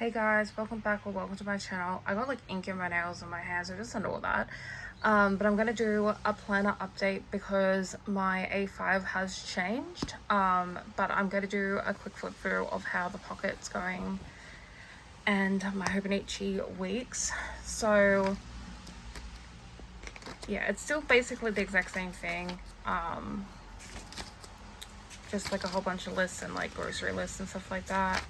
Hey guys, welcome back or welcome to my channel. I got like ink in my nails and my hands, so just ignore that. But I'm gonna do a planner update because my A5 has changed. But I'm gonna do a quick flip through of how the pocket's going and my Hobonichi weeks. So yeah, it's still basically the exact same thing. Just like a whole bunch of lists and like grocery lists and stuff like that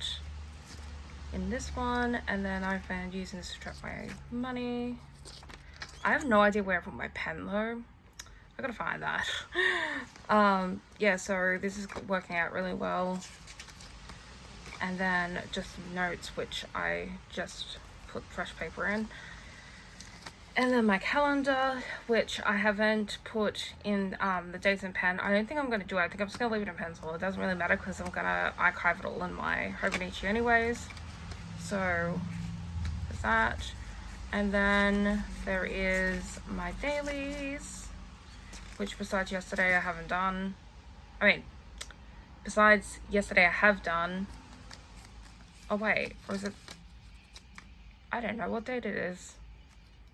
in this one, and then I've been using this to track my money. I have no idea where I put my pen though. I gotta find that. Yeah, so this is working out really well. And then just notes, which I just put fresh paper in. And then my calendar, which I haven't put in the dates in pen. I don't think I'm gonna do it. I think I'm just gonna leave it in pencil. It doesn't really matter because I'm gonna archive it all in my Hobonichi anyways. So there's that. And then there is my dailies, which besides yesterday I haven't done. Besides yesterday I have done. Oh wait, or is it? I don't know what date it is.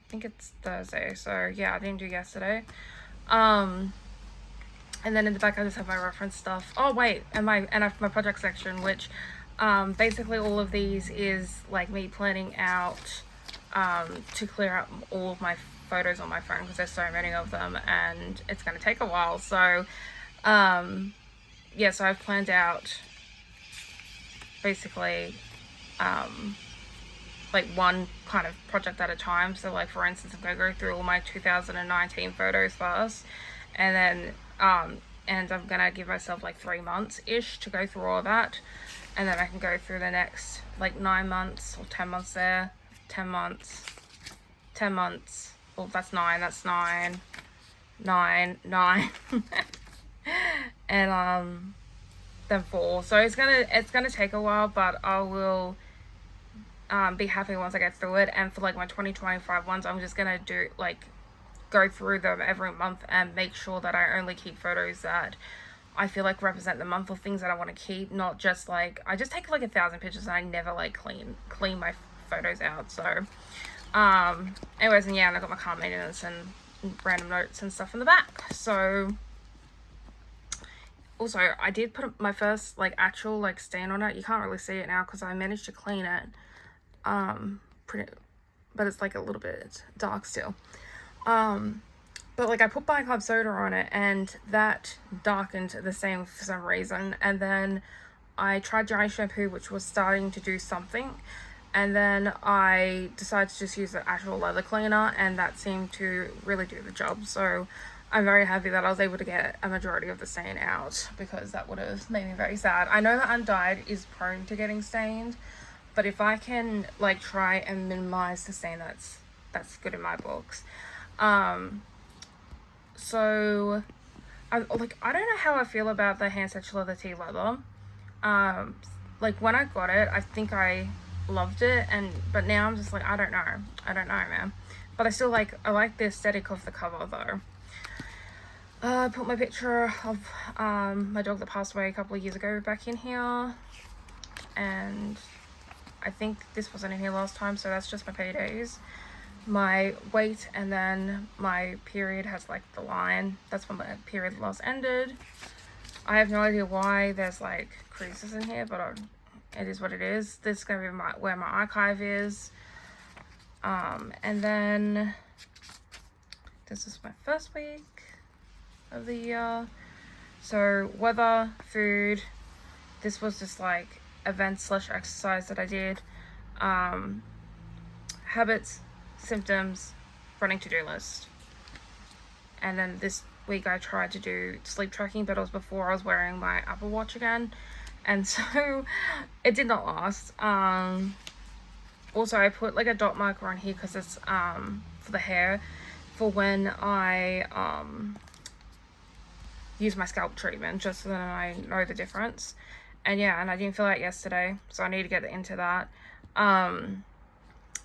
I think it's Thursday. So yeah, I didn't do yesterday. And then in the back I just have my reference stuff. Oh wait, and my project section, which basically all of these is like me planning out to clear out all of my photos on my phone because there's so many of them and it's going to take a while. So yeah, so I've planned out basically like one kind of project at a time. So like for instance, I'm going to go through all my 2019 photos first, and then and I'm going to give myself like 3 months ish to go through all that. And then I can go through the next like 9 months or 10 months there, 10 months, well that's 9, and then 4. So it's gonna take a while, but I will be happy once I get through it. And for like my 2025 ones, I'm just gonna do like go through them every month and make sure that I only keep photos that I feel like represent the month, or things that I want to keep, not just like I just take like 1,000 pictures and I never like clean my photos out. So anyways, and yeah, and I got my car maintenance and random notes and stuff in the back. So also I did put my first like actual like stain on it. You can't really see it now because I managed to clean it but it's like a little bit dark still. But like I put bicarb soda on it and that darkened the stain for some reason. And then I tried dry shampoo, which was starting to do something. And then I decided to just use the actual leather cleaner, and that seemed to really do the job. So I'm very happy that I was able to get a majority of the stain out, because that would have made me very sad. I know that undyed is prone to getting stained, but if I can like try and minimize the stain, that's good in my books. So I don't know how I feel about the hand stitch leather tea leather. Like when I got it, I think I loved it, but now I'm just like, I don't know, man. But I like the aesthetic of the cover though. I put my picture of my dog that passed away a couple of years ago back in here, and I think this wasn't in here last time, so that's just my paydays, my weight, and then my period has like the line. That's when my period last ended. I have no idea why there's like creases in here, but it is what it is. This is gonna be where my archive is. And then this is my first week of the year. So weather, food. This was just like event/exercise that I did. Habits, symptoms, running to-do list. And then this week I tried to do sleep tracking, but it was before I was wearing my Apple Watch again, and so it did not last. Also I put like a dot marker on here because it's for the hair, for when I use my scalp treatment, just so that I know the difference. And yeah, and I didn't feel that yesterday, so I need to get into that.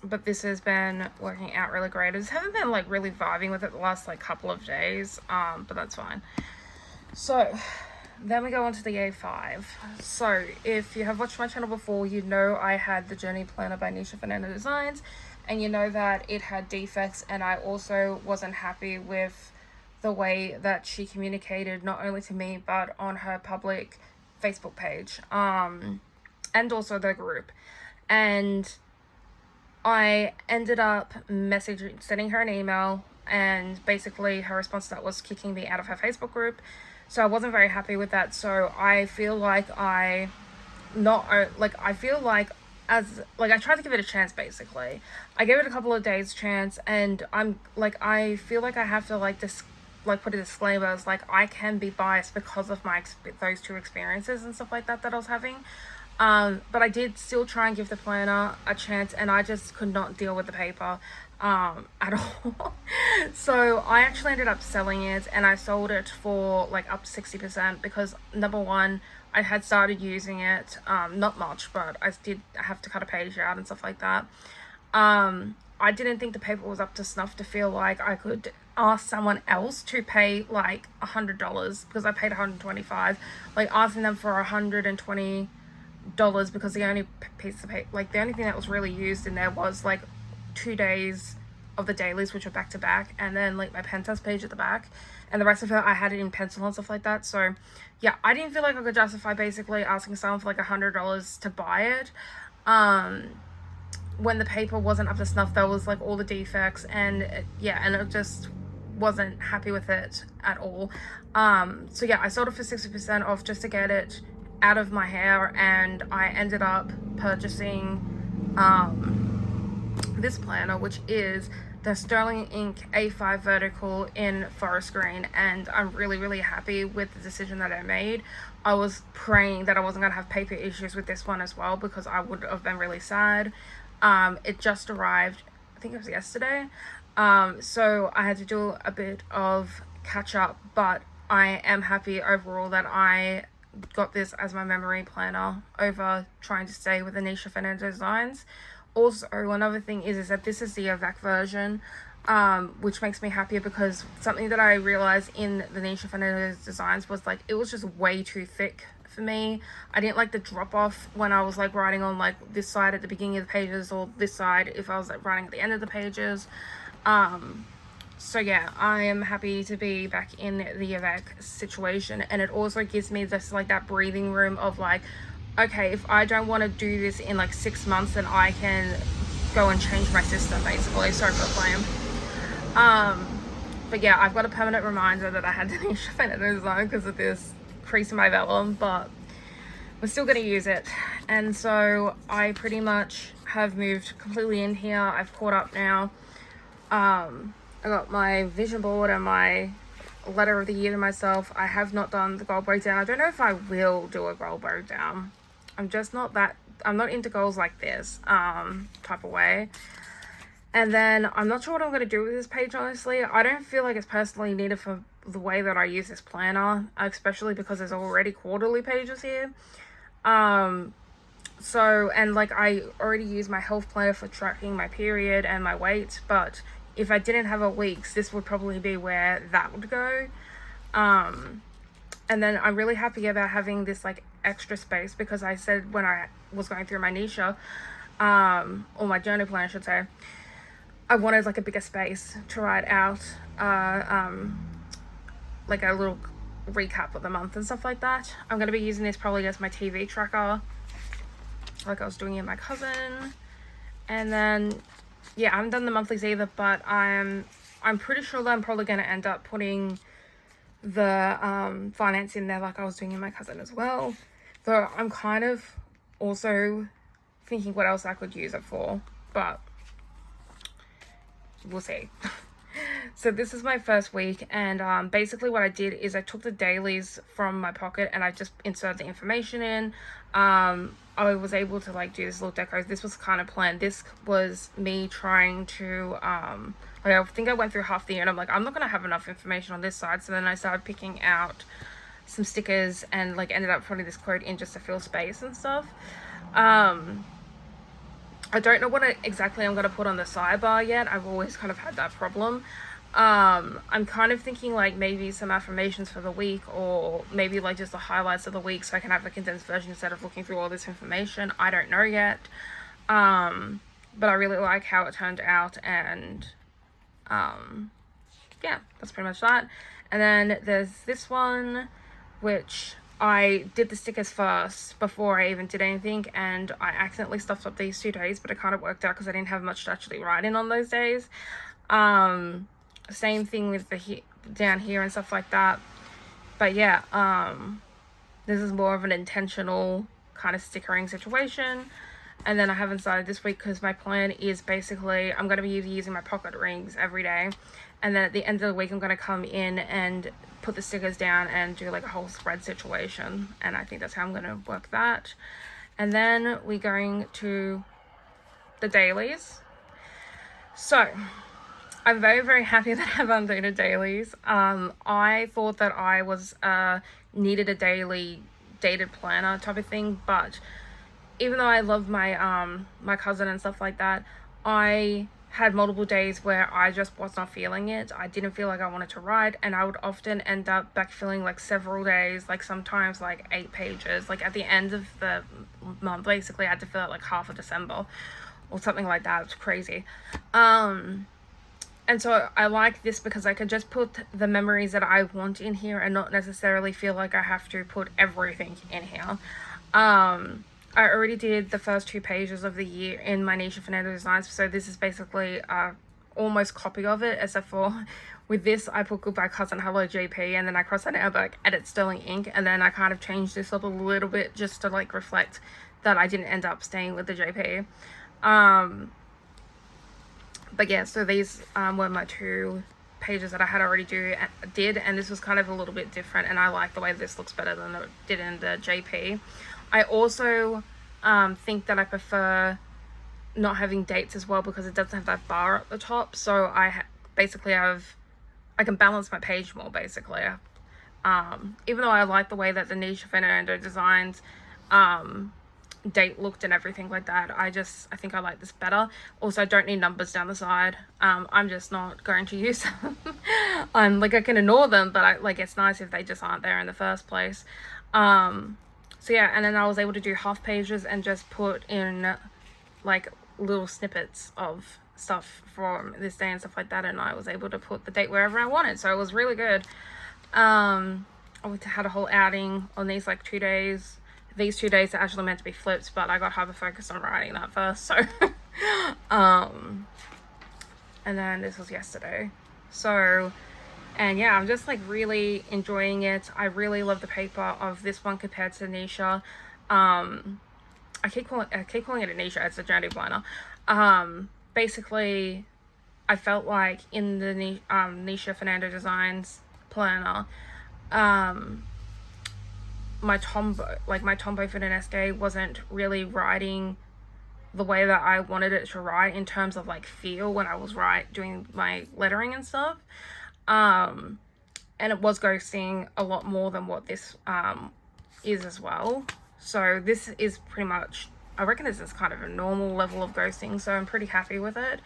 But this has been working out really great. I just haven't been like really vibing with it the last like couple of days, but that's fine. So then we go on to the A5. So if you have watched my channel before, you know I had the Journey Planner by Nisha Fernando Designs, and you know that it had defects, and I also wasn't happy with the way that she communicated, not only to me but on her public Facebook page, and also the group. And I ended up sending her an email, and basically her response to that was kicking me out of her Facebook group. So I wasn't very happy with that. So I feel like I tried to give it a chance. Basically, I gave it a couple of days chance, and I feel like I have to put a disclaimer as I can be biased because of those two experiences and stuff like that I was having. But I did still try and give the planner a chance, and I just could not deal with the paper at all. So I actually ended up selling it, and I sold it for up to 60% because, number one, I had started using it, not much, but I did have to cut a page out and stuff like that. I didn't think the paper was up to snuff to feel like I could ask someone else to pay $100 because I paid $125, asking them for $120 because the only piece of paper, the only thing that was really used in there was 2 days of the dailies, which were back to back, and then my pen test page at the back, and the rest of it I had it in pencil and stuff like that. So yeah, I didn't feel like I could justify basically asking someone for $100 to buy it when the paper wasn't up to snuff. There was all the defects, and it just wasn't happy with it at all. So yeah, I sold it for 60% off just to get it out of my hair, and I ended up purchasing this planner, which is the Sterling Ink A5 Vertical in forest green, and I'm really happy with the decision that I made. I was praying that I wasn't going to have paper issues with this one as well, because I would have been really sad. It just arrived, I think it was yesterday, so I had to do a bit of catch up, but I am happy overall that I got this as my memory planner over trying to stay with the Nisha Fernando Designs. Also, another thing is that this is the Avec version, which makes me happier, because something that I realized in the Nisha Fernando Designs was it was just way too thick for me. I didn't like the drop off when I was writing on this side at the beginning of the pages, or this side if I was writing at the end of the pages. So yeah, I am happy to be back in the Avec situation, and it also gives me this that breathing room of okay, if I don't want to do this in 6 months, then I can go and change my system, basically. Sorry for the flame. But yeah, I've got a permanent reminder that I had to Nisha Fernando Design because of this crease in my vellum, but we're still going to use it. And so I pretty much have moved completely in here. I've caught up now. I got my vision board and my letter of the year to myself. I have not done the goal breakdown. I don't know if I will do a goal breakdown. I'm not into goals like this type of way. And then I'm not sure what I'm going to do with this page, honestly. I don't feel like it's personally needed for the way that I use this planner, especially because there's already quarterly pages here. So, and I already use my health planner for tracking my period and my weight, but if I didn't have a week's, this would probably be where that would go. And then I'm really happy about having this extra space, because I said when I was going through my Nisha, or my journal plan I should say, I wanted a bigger space to write out a little recap of the month and stuff like that. I'm going to be using this probably as my TV tracker, like I was doing in my cousin. And then yeah, I haven't done the monthlies either, but I'm pretty sure that I'm probably going to end up putting the finance in there like I was doing in my cousin as well. So I'm kind of also thinking what else I could use it for, but we'll see. So this is my first week, and basically what I did is I took the dailies from my pocket and I just inserted the information in. I was able to do this little deco. This was kind of planned. This was me trying to I think I went through half the year and I'm I'm not gonna have enough information on this side, so then I started picking out some stickers and ended up putting this quote in just to fill space and stuff. I don't know what exactly I'm going to put on the sidebar yet. I've always kind of had that problem. I'm kind of thinking like maybe some affirmations for the week, or maybe like just the highlights of the week, so I can have a condensed version instead of looking through all this information. I don't know yet. But I really like how it turned out, and yeah, that's pretty much that. And then there's this one, which I did the stickers first before I even did anything, and I accidentally stuffed up these 2 days, but it kind of worked out because I didn't have much to actually write in on those days. Same thing with the down here and stuff like that. But yeah, this is more of an intentional kind of stickering situation. And then I haven't started this week because my plan is basically I'm going to be using my pocket rings every day. And then at the end of the week, I'm going to come in and put the stickers down and do like a whole spread situation. And I think that's how I'm going to work that. And then we're going to the dailies. So I'm very, very happy that I haven't done dailies. I thought that I was needed a daily dated planner type of thing, but even though I love my my cousin and stuff like that, I had multiple days where I just was not feeling it. I didn't feel like I wanted to write, and I would often end up backfilling like several days, like sometimes like 8 pages. Like at the end of the month, basically I had to fill out like half of December or something like that. It's crazy. And so I like this because I can just put the memories that I want in here and not necessarily feel like I have to put everything in here. I already did the first 2 pages of the year in my Nisha Fernando designs, so this is basically almost copy of it, except for with this I put Goodbye Cousin, Hello JP, and then I cross that out like Edit Sterling Ink, and then I kind of changed this up a little bit just to like reflect that I didn't end up staying with the JP. But yeah, so these were my 2 pages that I had already did, and this was kind of a little bit different, and I like the way this looks better than it did in the JP. I also think that I prefer not having dates as well because it doesn't have that bar at the top, so I can balance my page more basically. Even though I like the way that the Nisha Fernando designs date looked and everything like that, I think I like this better. Also, I don't need numbers down the side. I'm just not going to use them. Like I can ignore them, but it's nice if they just aren't there in the first place. So yeah, and then I was able to do half pages and just put in like little snippets of stuff from this day and stuff like that, and I was able to put the date wherever I wanted, so it was really good. I had a whole outing on these like 2 days. These 2 days are actually meant to be flips, but I got hyper focused on writing that first, so and then this was yesterday. So, and yeah, I'm just like really enjoying it. I really love the paper of this one compared to Nisha. I keep calling it a Nisha. It's a journey planner. Basically, I felt like in the Nisha Fernando Designs planner, my Tombow for the next day wasn't really writing the way that I wanted it to write in terms of like feel when I was doing my lettering and stuff. And it was ghosting a lot more than what this is as well. So this is pretty much, I reckon this is kind of a normal level of ghosting, so I'm pretty happy with it.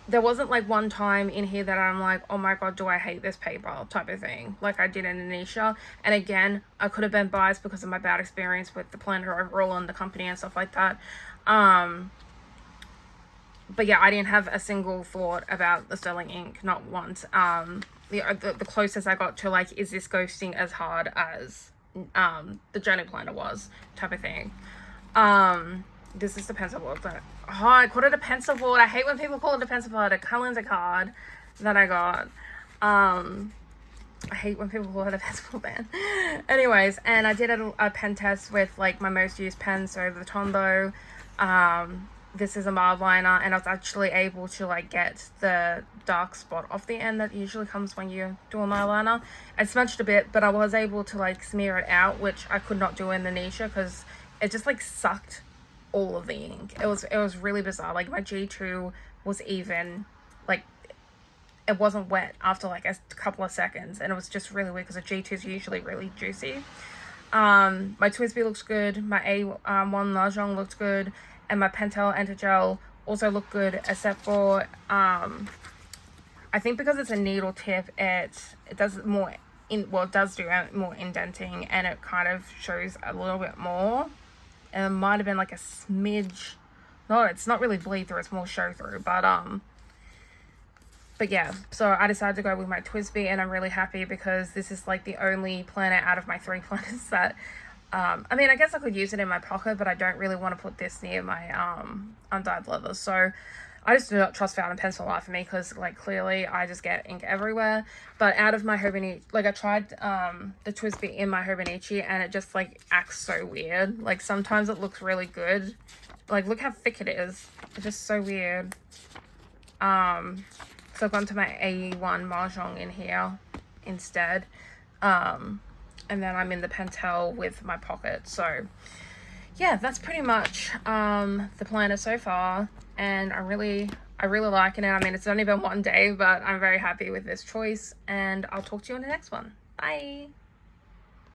There wasn't like one time in here that I'm like, oh my god, do I hate this paper type of thing, like I did in Anisha. And again, I could have been biased because of my bad experience with the planner overall and the company and stuff like that. But yeah, I didn't have a single thought about the Sterling Ink, not once. The closest I got to like, is this ghosting as hard as the journey planner was type of thing. This is the pencil board. Oh, I called it a pencil board. I hate when people call it a pencil board. A calendar card that I got. I hate when people call it a pencil pen. Anyways, and I did a pen test with like my most used pen, so the Tombow. This is a mild liner, and I was actually able to like get the dark spot off the end that usually comes when you do a mild liner. I smudged a bit, but I was able to like smear it out, which I could not do in the Nisha because it just like sucked all of the ink. It was really bizarre. Like my G2 was even like, it wasn't wet after like a couple of seconds, and it was just really weird because a G2 is usually really juicy. My Twisby looks good, my A1 Lajong looks good, and my Pentel Entergel also look good, except for I think because it's a needle tip, it does more it does do more indenting, and it kind of shows a little bit more. And it might have been like a smidge. No, it's not really bleed through, it's more show through. But yeah, so I decided to go with my TWSBI, and I'm really happy because this is like the only planner out of my 3 planners that I mean, I guess I could use it in my pocket, but I don't really want to put this near my undyed leather. So I just do not trust fountain pencil art for me, because like clearly I just get ink everywhere. But out of my Hobonichi, like I tried the TWSBI in my Hobonichi, and it just like acts so weird. Like sometimes it looks really good. Like look how thick it is. It's just so weird. So I've gone to my AE1 Mahjong in here instead. And then I'm in the Pentel with my pocket. So yeah, that's pretty much the planner so far, and I really liking it. I mean, it's only been 1 day, but I'm very happy with this choice, and I'll talk to you in the next one. Bye.